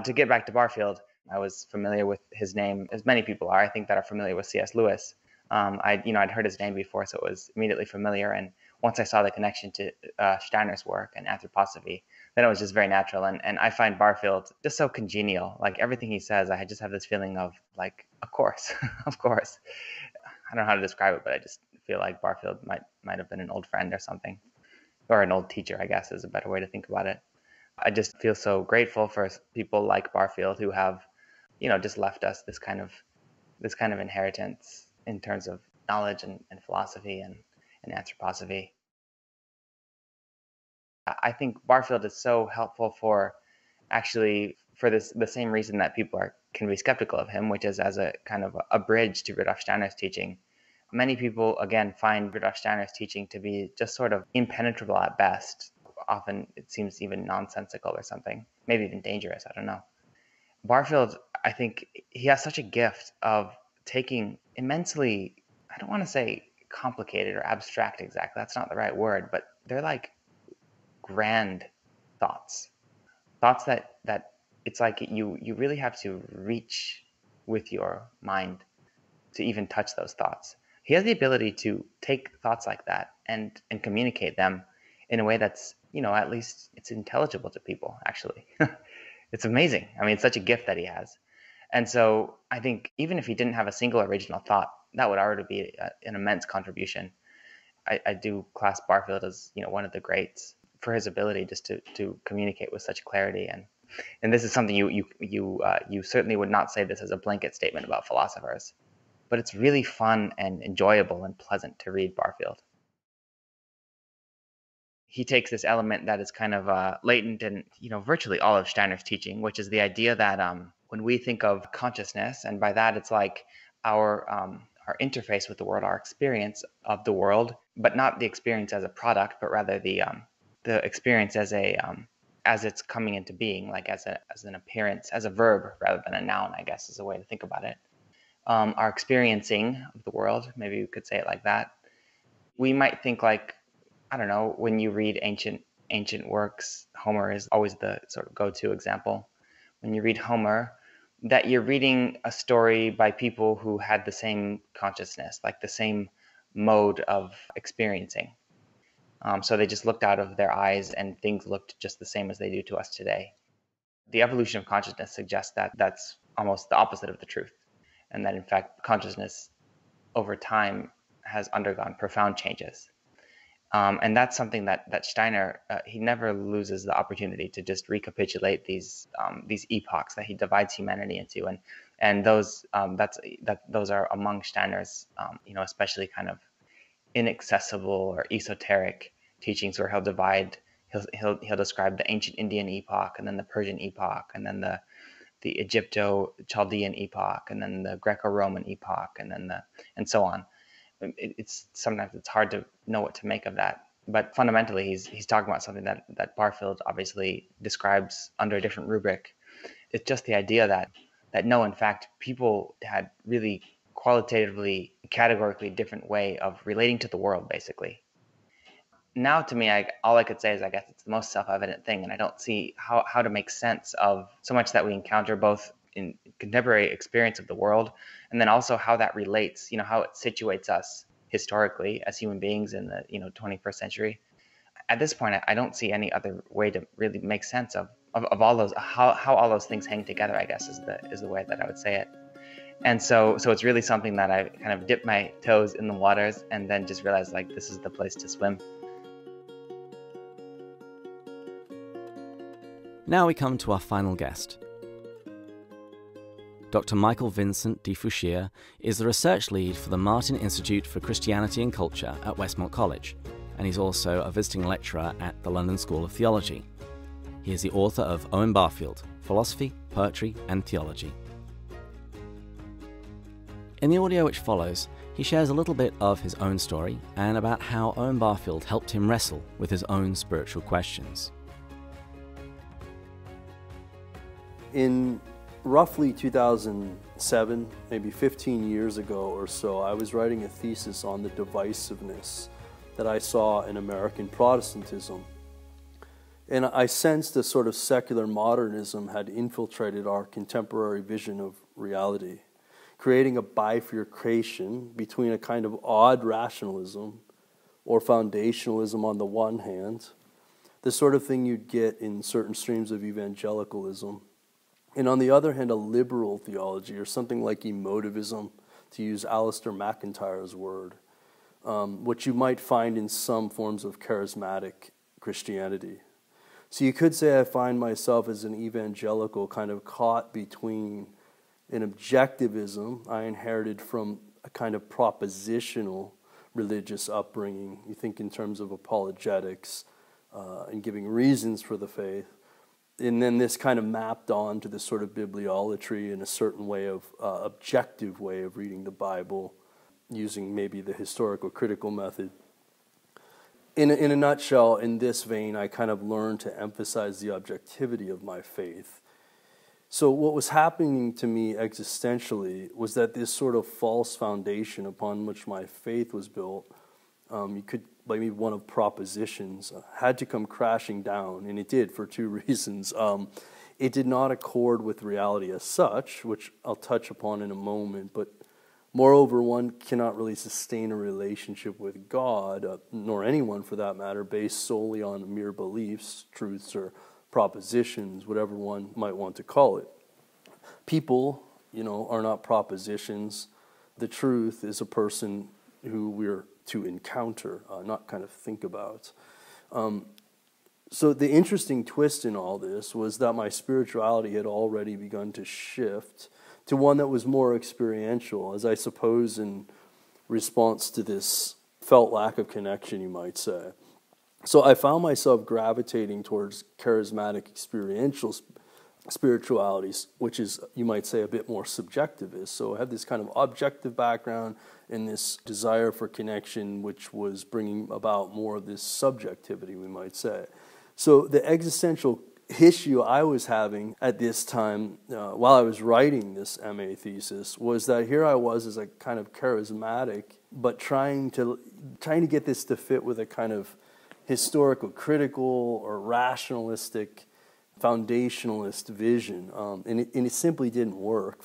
To get back to Barfield, I was familiar with his name, as many people are, I think, that are familiar with C.S. Lewis. I'd heard his name before, so it was immediately familiar. And once I saw the connection to Steiner's work and anthroposophy, then it was just very natural. And I find Barfield just so congenial. Like, everything he says, I just have this feeling of, like, of course, of course. I don't know how to describe it, but I just feel like Barfield might have been an old friend or something, or an old teacher, I guess is a better way to think about it. I just feel so grateful for people like Barfield who have, just left us this kind of inheritance in terms of knowledge and philosophy and anthroposophy. I think Barfield is so helpful for the same reason that people can be skeptical of him, which is as a kind of a bridge to Rudolf Steiner's teaching. Many people, again, find Rudolf Steiner's teaching to be just sort of impenetrable at best. Often it seems even nonsensical or something, maybe even dangerous, I don't know. Barfield, I think he has such a gift of taking immensely, I don't want to say complicated or abstract exactly, that's not the right word, but they're like grand thoughts that it's like you really have to reach with your mind to even touch those thoughts. He has the ability to take thoughts like that and communicate them in a way that's, at least it's intelligible to people, actually. It's amazing. I mean, it's such a gift that he has. And so I think even if he didn't have a single original thought, that would already be an immense contribution. I do class Barfield as, one of the greats for his ability just to communicate with such clarity. And this is something you certainly would not say this as a blanket statement about philosophers, but it's really fun and enjoyable and pleasant to read Barfield. He takes this element that is kind of latent in, virtually all of Steiner's teaching, which is the idea that When we think of consciousness, and by that it's like our interface with the world, our experience of the world, but not the experience as a product, but rather the experience as as it's coming into being, like as an appearance, as a verb rather than a noun, I guess is a way to think about it. Our experiencing of the world, maybe we could say it like that. We might think like, I don't know, when you read ancient works, Homer is always the sort of go-to example. When you read Homer, that you're reading a story by people who had the same consciousness, like the same mode of experiencing. So they just looked out of their eyes and things looked just the same as they do to us today. The evolution of consciousness suggests that that's almost the opposite of the truth, and that in fact consciousness over time has undergone profound changes. And that's something that Steiner, he never loses the opportunity to just recapitulate these epochs that he divides humanity into, and those those are among Steiner's especially kind of inaccessible or esoteric teachings, where he'll describe the ancient Indian epoch, and then the Persian epoch, and then the Egypto-Chaldean epoch, and then the Greco-Roman epoch, and so on. Sometimes it's hard to know what to make of that, but fundamentally he's talking about something that Barfield obviously describes under a different rubric. It's just the idea that no, in fact, people had really qualitatively, categorically different way of relating to the world, basically. Now, to me, all I could say is I guess it's the most self-evident thing, and I don't see how to make sense of so much that we encounter both in contemporary experience of the world, and then also how that relates, how it situates us historically as human beings in the 21st century. At this point, I don't see any other way to really make sense of all those, how all those things hang together, I guess is the way that I would say it. And so it's really something that I kind of dipped my toes in the waters and then just realized like this is the place to swim. Now we come to our final guest. Dr. Michael Vincent de Fuccia is the research lead for the Martin Institute for Christianity and Culture at Westmont College, and he's also a visiting lecturer at the London School of Theology. He is the author of Owen Barfield, Philosophy, Poetry and Theology. In the audio which follows, he shares a little bit of his own story and about how Owen Barfield helped him wrestle with his own spiritual questions. In roughly 2007, maybe 15 years ago or so, I was writing a thesis on the divisiveness that I saw in American Protestantism. And I sensed a sort of secular modernism had infiltrated our contemporary vision of reality, creating a bifurcation between a kind of odd rationalism or foundationalism on the one hand, the sort of thing you'd get in certain streams of evangelicalism, and on the other hand, a liberal theology, or something like emotivism, to use Alistair McIntyre's word, which you might find in some forms of charismatic Christianity. So you could say I find myself as an evangelical kind of caught between an objectivism I inherited from a kind of propositional religious upbringing. You think in terms of apologetics and giving reasons for the faith. And then this kind of mapped on to this sort of bibliolatry and a certain way of, objective way of reading the Bible, using maybe the historical critical method. In a nutshell, in this vein, I kind of learned to emphasize the objectivity of my faith. So what was happening to me existentially was that this sort of false foundation upon which my faith was built, you could maybe one of propositions, had to come crashing down, and it did for two reasons. It did not accord with reality as such, which I'll touch upon in a moment, but moreover, one cannot really sustain a relationship with God, nor anyone for that matter, based solely on mere beliefs, truths, or propositions, whatever one might want to call it. People, are not propositions. The truth is a person who we're to encounter, not kind of think about. So the interesting twist in all this was that my spirituality had already begun to shift to one that was more experiential, as I suppose in response to this felt lack of connection, you might say. So I found myself gravitating towards charismatic experiential spiritualities, which is, you might say, a bit more subjectivist. So I have this kind of objective background and this desire for connection, which was bringing about more of this subjectivity, we might say. So the existential issue I was having at this time, while I was writing this MA thesis, was that here I was as a kind of charismatic, but trying to get this to fit with a kind of historical, critical, or rationalistic, foundationalist vision, and it simply didn't work.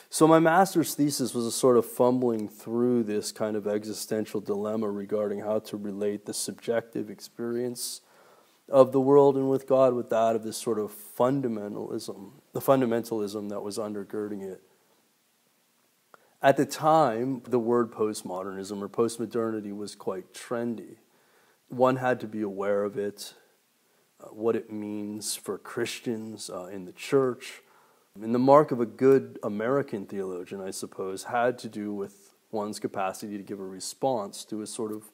So my master's thesis was a sort of fumbling through this kind of existential dilemma regarding how to relate the subjective experience of the world and with God with that of this sort of fundamentalism, the fundamentalism that was undergirding it. At the time, the word postmodernism or postmodernity was quite trendy. One had to be aware of it, what it means for Christians in the church. And the mark of a good American theologian, I suppose, had to do with one's capacity to give a response to a sort of,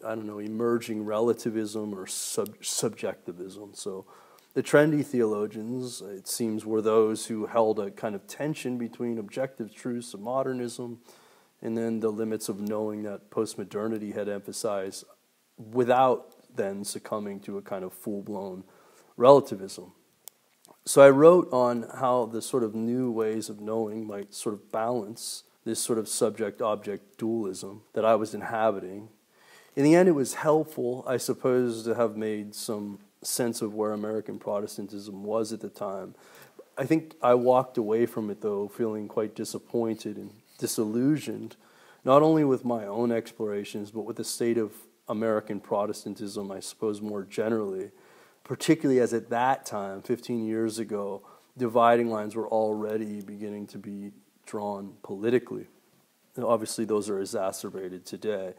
emerging relativism or subjectivism. So the trendy theologians, it seems, were those who held a kind of tension between objective truths of modernism and then the limits of knowing that postmodernity had emphasized without then succumbing to a kind of full-blown relativism. So I wrote on how the sort of new ways of knowing might sort of balance this sort of subject-object dualism that I was inhabiting. In the end, it was helpful, I suppose, to have made some sense of where American Protestantism was at the time. I think I walked away from it, though, feeling quite disappointed and disillusioned, not only with my own explorations, but with the state of American Protestantism, I suppose, more generally, particularly as at that time, 15 years ago, dividing lines were already beginning to be drawn politically. And obviously, those are exacerbated today.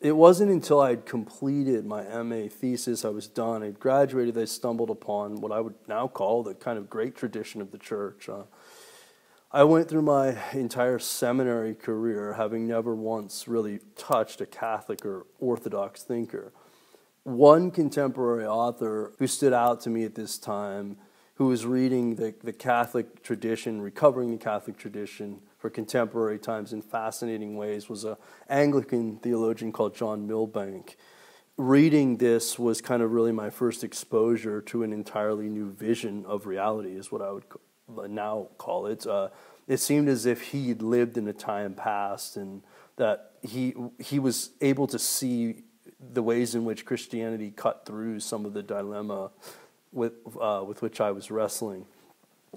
It wasn't until I'd completed my MA thesis, I was done, I'd graduated, I stumbled upon what I would now call the kind of great tradition of the church. I went through my entire seminary career having never once really touched a Catholic or Orthodox thinker. One contemporary author who stood out to me at this time, who was reading the Catholic tradition, recovering the Catholic tradition for contemporary times in fascinating ways, was an Anglican theologian called John Milbank. Reading this was kind of really my first exposure to an entirely new vision of reality, is what I would now call it. It seemed as if he'd lived in a time past, and that he was able to see the ways in which Christianity cut through some of the dilemma with which I was wrestling.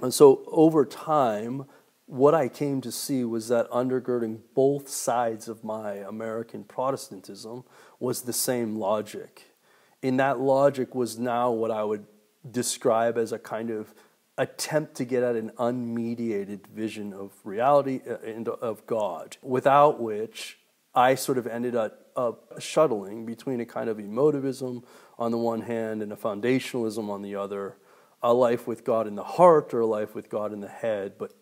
And so over time, what I came to see was that undergirding both sides of my American Protestantism was the same logic. And that logic was now what I would describe as a kind of attempt to get at an unmediated vision of reality and of God, without which I sort of ended up shuttling between a kind of emotivism on the one hand and a foundationalism on the other, a life with God in the heart or a life with God in the head, but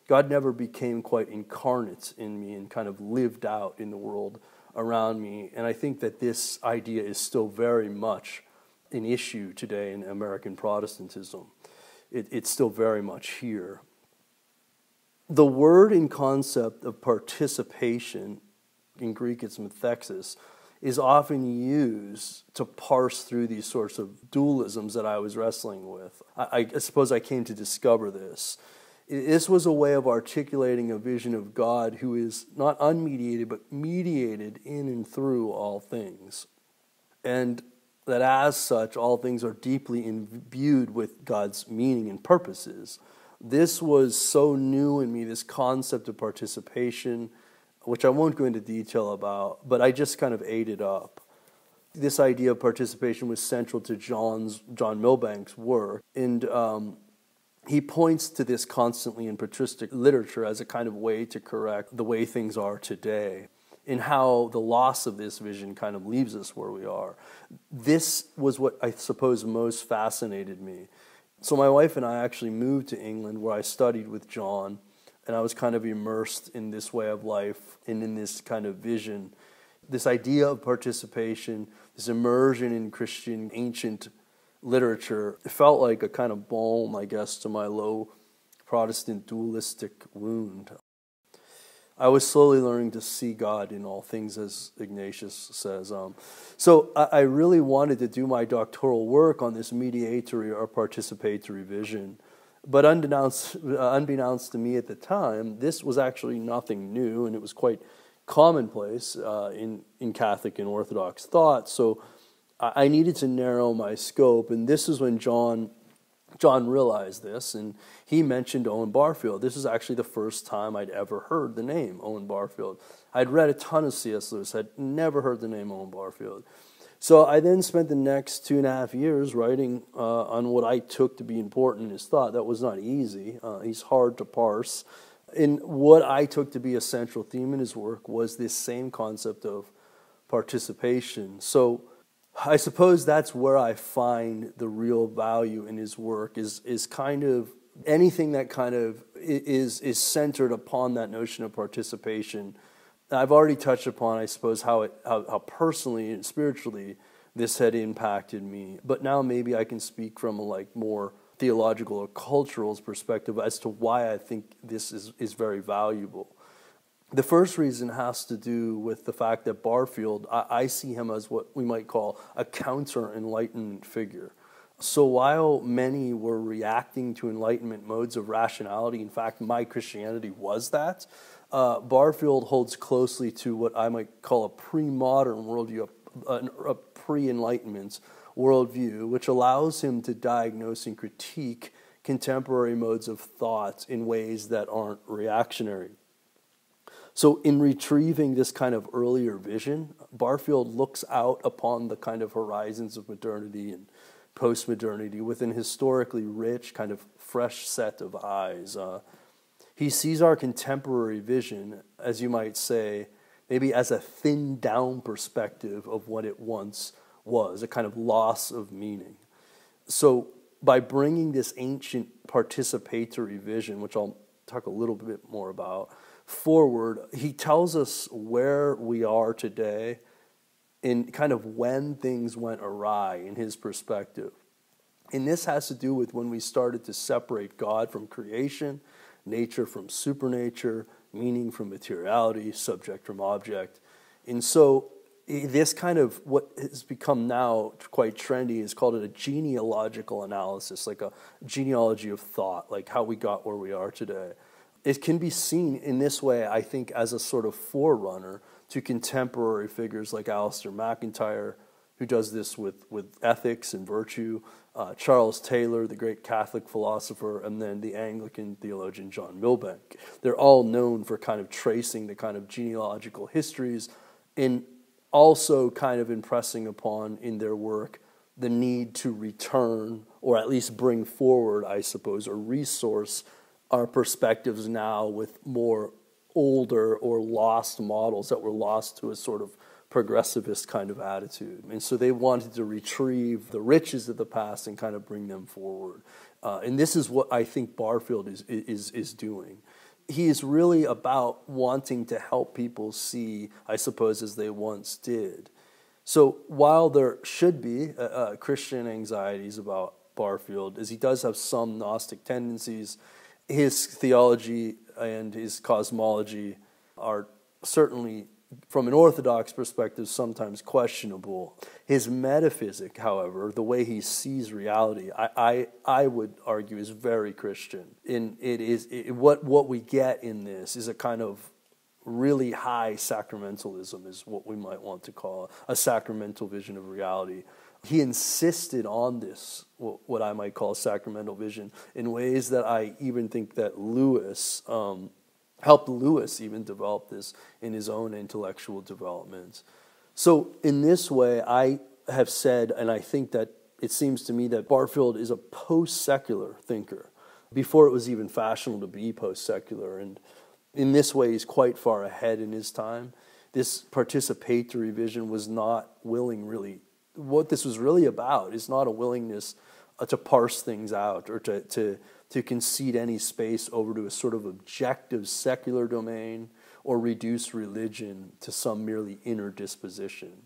God never became quite incarnate in me and kind of lived out in the world around me. And I think that this idea is still very much an issue today in American Protestantism. It's still very much here. The word and concept of participation, in Greek it's methexis, is often used to parse through these sorts of dualisms that I was wrestling with. I suppose I came to discover this. This was a way of articulating a vision of God who is not unmediated, but mediated in and through all things. And that as such, all things are deeply imbued with God's meaning and purposes. This was so new in me, this concept of participation, which I won't go into detail about, but I just kind of ate it up. This idea of participation was central to John Milbank's work, and he points to this constantly in patristic literature as a kind of way to correct the way things are today, and how the loss of this vision kind of leaves us where we are. This was what I suppose most fascinated me. So my wife and I actually moved to England, where I studied with John, and I was kind of immersed in this way of life and in this kind of vision. This idea of participation, this immersion in Christian ancient literature, it felt like a kind of balm, I guess, to my low Protestant dualistic wound. I was slowly learning to see God in all things, as Ignatius says. So I really wanted to do my doctoral work on this mediatory or participatory vision. But unbeknownst to me at the time, this was actually nothing new, and it was quite commonplace in Catholic and Orthodox thought. So I needed to narrow my scope, and this is when John realized this, and he mentioned Owen Barfield. This is actually the first time I'd ever heard the name Owen Barfield. I'd read a ton of C.S. Lewis, I'd never heard the name Owen Barfield. So I then spent the next 2.5 years writing on what I took to be important in his thought. That was not easy. He's hard to parse. And what I took to be a central theme in his work was this same concept of participation. So I suppose that's where I find the real value in his work is kind of anything that kind of is centered upon that notion of participation. I've already touched upon, I suppose, how personally and spiritually this had impacted me. But now maybe I can speak from a more theological or cultural perspective as to why I think this is very valuable. The first reason has to do with the fact that Barfield, I see him as what we might call a counter-Enlightenment figure. So while many were reacting to Enlightenment modes of rationality, in fact, my Christianity was that, Barfield holds closely to what I might call a pre-modern worldview, a pre-Enlightenment worldview, which allows him to diagnose and critique contemporary modes of thought in ways that aren't reactionary. So in retrieving this kind of earlier vision, Barfield looks out upon the kind of horizons of modernity and post-modernity with an historically rich, kind of fresh set of eyes. He sees our contemporary vision, as you might say, maybe as a thinned-down perspective of what it once was, a kind of loss of meaning. So by bringing this ancient participatory vision, which I'll talk a little bit more about, forward, he tells us where we are today and kind of when things went awry in his perspective. And this has to do with when we started to separate God from creation, nature from supernature, meaning from materiality, subject from object. And so this kind of what has become now quite trendy is called a genealogical analysis, like a genealogy of thought, like how we got where we are today. It can be seen in this way, I think, as a sort of forerunner to contemporary figures like Alistair MacIntyre, who does this with ethics and virtue, Charles Taylor, the great Catholic philosopher, and then the Anglican theologian John Milbank. They're all known for kind of tracing the kind of genealogical histories and also kind of impressing upon in their work the need to return, or at least bring forward, I suppose, or resource our perspectives now with more older or lost models that were lost to a sort of progressivist kind of attitude. And so they wanted to retrieve the riches of the past and kind of bring them forward. And this is what I think Barfield is doing. He is really about wanting to help people see, I suppose, as they once did. So while there should be Christian anxieties about Barfield, as he does have some Gnostic tendencies, his theology and his cosmology are certainly, from an Orthodox perspective, sometimes questionable. His metaphysic, however, the way he sees reality, I would argue is very Christian. And what we get in this is a kind of really high sacramentalism, is what we might want to call a sacramental vision of reality. He insisted on this, what I might call a sacramental vision, in ways that I even think that Lewis helped Lewis even develop this in his own intellectual development. So in this way, I have said, and I think that it seems to me that Barfield is a post-secular thinker, before it was even fashionable to be post-secular. And in this way, he's quite far ahead in his time. This participatory vision was not willing, really. What this was really about is not a willingness to parse things out or to concede any space over to a sort of objective secular domain or reduce religion to some merely inner disposition.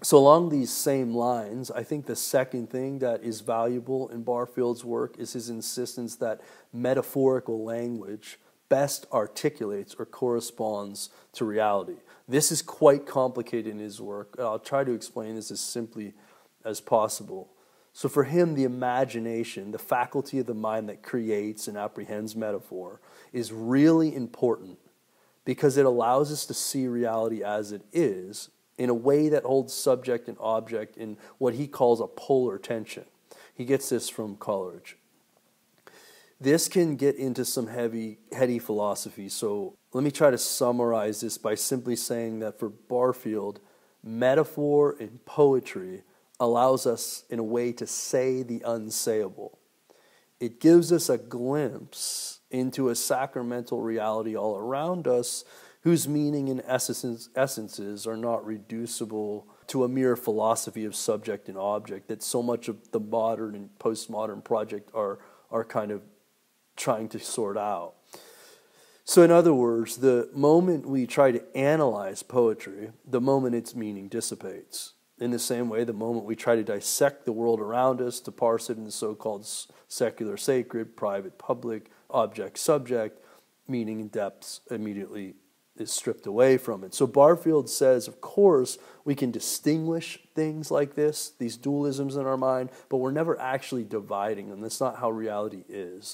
So along these same lines, I think the second thing that is valuable in Barfield's work is his insistence that metaphorical language best articulates or corresponds to reality. This is quite complicated in his work. I'll try to explain this as simply as possible. So for him, the imagination, the faculty of the mind that creates and apprehends metaphor, is really important because it allows us to see reality as it is in a way that holds subject and object in what he calls a polar tension. He gets this from Coleridge. This can get into some heady philosophy, so let me try to summarize this by simply saying that for Barfield, metaphor in poetry allows us in a way to say the unsayable. It gives us a glimpse into a sacramental reality all around us whose meaning and essences are not reducible to a mere philosophy of subject and object that so much of the modern and postmodern project are kind of trying to sort out. So in other words, the moment we try to analyze poetry, the moment its meaning dissipates. In the same way, the moment we try to dissect the world around us, to parse it in the so-called secular sacred, private public, object subject, meaning and depths immediately is stripped away from it. So Barfield says, of course, we can distinguish things like this, these dualisms in our mind, but we're never actually dividing them. That's not how reality is.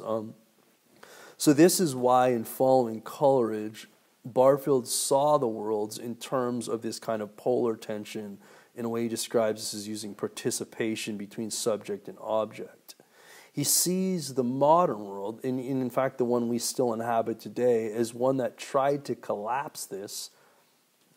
So this is why in following Coleridge, Barfield saw the worlds in terms of this kind of polar tension. In a way he describes this as using participation between subject and object. He sees the modern world, and in fact the one we still inhabit today, as one that tried to collapse this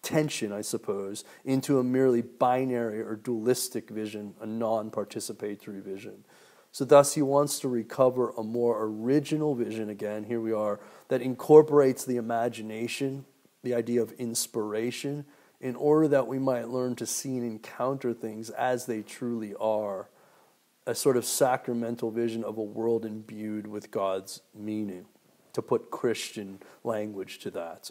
tension, I suppose, into a merely binary or dualistic vision, a non-participatory vision. So thus he wants to recover a more original vision again, here we are, that incorporates the imagination, the idea of inspiration, in order that we might learn to see and encounter things as they truly are, a sort of sacramental vision of a world imbued with God's meaning, to put Christian language to that.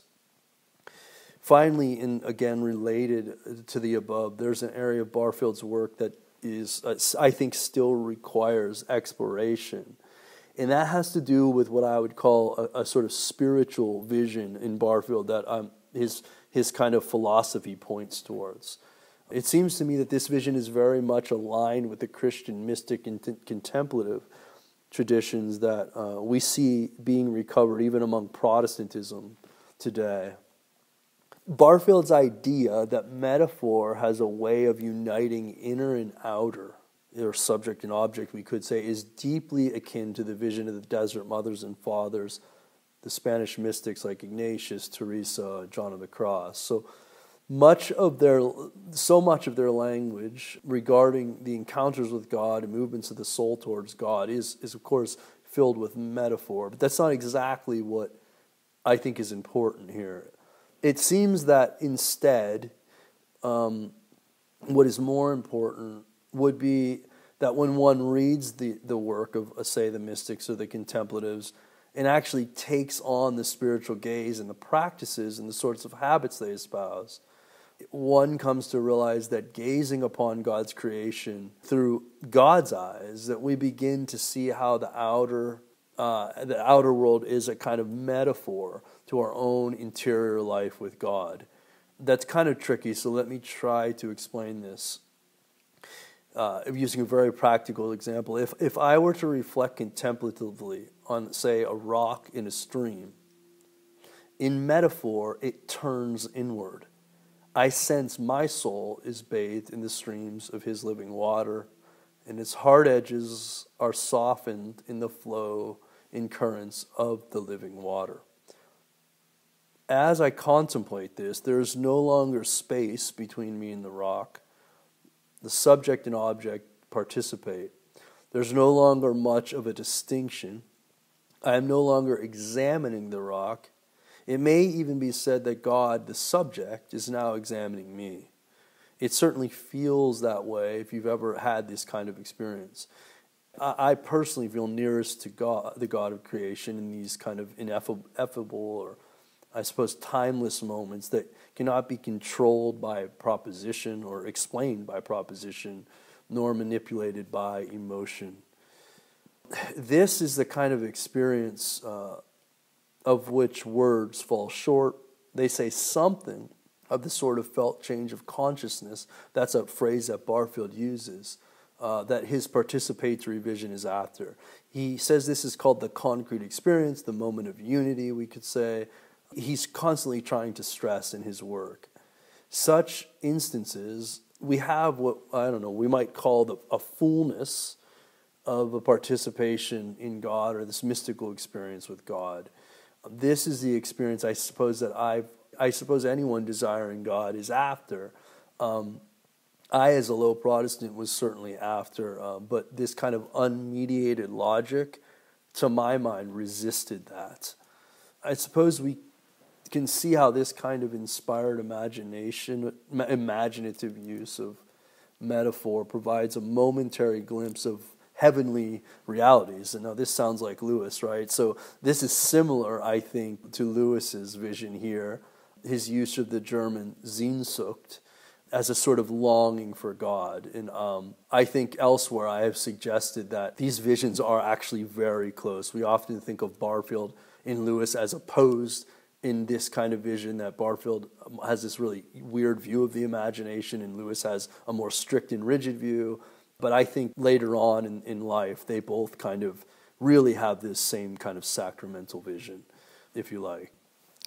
Finally, and again related to the above, there's an area of Barfield's work that is, I think, still requires exploration. And that has to do with what I would call a sort of spiritual vision in Barfield that his kind of philosophy points towards. It seems to me that this vision is very much aligned with the Christian mystic and contemplative traditions that we see being recovered even among Protestantism today. Barfield's idea that metaphor has a way of uniting inner and outer, or subject and object, we could say, is deeply akin to the vision of the desert mothers and fathers, the Spanish mystics like Ignatius, Teresa, John of the Cross. So much of their language regarding the encounters with God and movements of the soul towards God is of course filled with metaphor. But that's not exactly what I think is important here. It seems that instead, what is more important would be that when one reads the work of, say, the mystics or the contemplatives, and actually takes on the spiritual gaze and the practices and the sorts of habits they espouse, one comes to realize that gazing upon God's creation through God's eyes, that we begin to see how the outer world is a kind of metaphor to our own interior life with God. That's kind of tricky, so let me try to explain this. Using a very practical example, if I were to reflect contemplatively on, say, a rock in a stream, in metaphor, it turns inward. I sense my soul is bathed in the streams of his living water, and its hard edges are softened in the flow in currents of the living water. As I contemplate this, there is no longer space between me and the rock. The subject and object participate. There's no longer much of a distinction. I am no longer examining the rock. It may even be said that God, the subject, is now examining me. It certainly feels that way if you've ever had this kind of experience. I personally feel nearest to God, the God of creation, in these kind of ineffable or I suppose, timeless moments that cannot be controlled by proposition or explained by proposition, nor manipulated by emotion. This is the kind of experience of which words fall short. They say something of the sort of felt change of consciousness, that's a phrase that Barfield uses, that his participatory vision is after. He says this is called the concrete experience, the moment of unity, we could say. He's constantly trying to stress in his work. Such instances, we have what, I don't know, we might call a fullness of a participation in God, or this mystical experience with God. This is the experience I suppose that I suppose anyone desiring God is after. I, as a low Protestant, was certainly after, but this kind of unmediated logic, to my mind, resisted that. I suppose we can see how this kind of inspired imagination, imaginative use of metaphor provides a momentary glimpse of heavenly realities. And now this sounds like Lewis, right? So this is similar, I think, to Lewis's vision here, his use of the German Sehnsucht as a sort of longing for God. And I think elsewhere I have suggested that these visions are actually very close. We often think of Barfield in Lewis as opposed in this kind of vision, that Barfield has this really weird view of the imagination and Lewis has a more strict and rigid view. But I think later on in life, they both kind of really have this same kind of sacramental vision, if you like.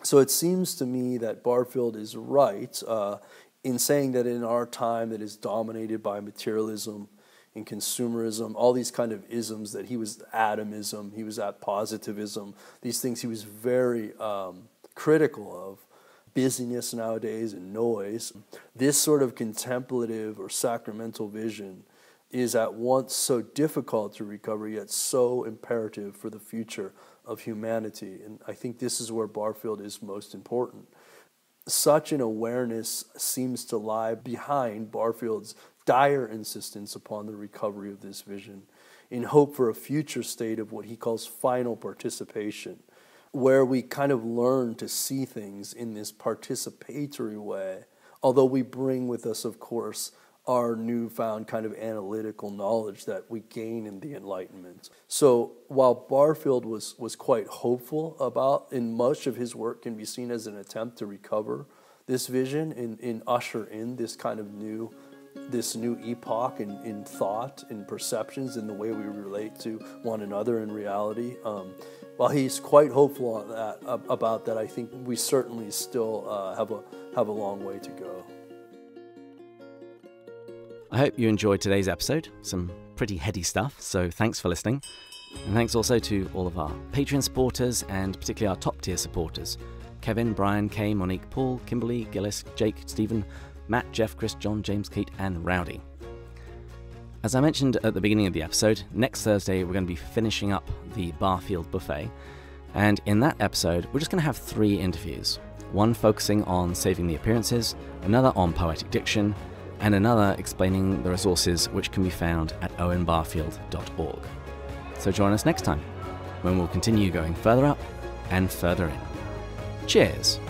So it seems to me that Barfield is right in saying that in our time that is dominated by materialism and consumerism, all these kind of isms, that he was atomism, he was at positivism, these things he was very critical of, busyness nowadays and noise. This sort of contemplative or sacramental vision is at once so difficult to recover, yet so imperative for the future of humanity. And I think this is where Barfield is most important. Such an awareness seems to lie behind Barfield's dire insistence upon the recovery of this vision, in hope for a future state of what he calls final participation, where we kind of learn to see things in this participatory way, although we bring with us, of course, our newfound kind of analytical knowledge that we gain in the Enlightenment. So while Barfield was quite hopeful about, and much of his work can be seen as an attempt to recover this vision and usher in this kind of new epoch in thought, in perceptions, in the way we relate to one another in reality. While he's quite hopeful about that, I think we certainly still have a long way to go. I hope you enjoyed today's episode. Some pretty heady stuff, so thanks for listening. And thanks also to all of our Patreon supporters, and particularly our top tier supporters: Kevin, Brian, Kay, Monique, Paul, Kimberly, Gillis, Jake, Stephen, Matt, Jeff, Chris, John, James, Kate, and Rowdy. As I mentioned at the beginning of the episode, next Thursday we're going to be finishing up the Barfield Buffet, and in that episode we're just going to have 3 interviews. One focusing on saving the appearances, another on poetic diction, and another explaining the resources which can be found at owenbarfield.org. So join us next time, when we'll continue going further up and further in. Cheers!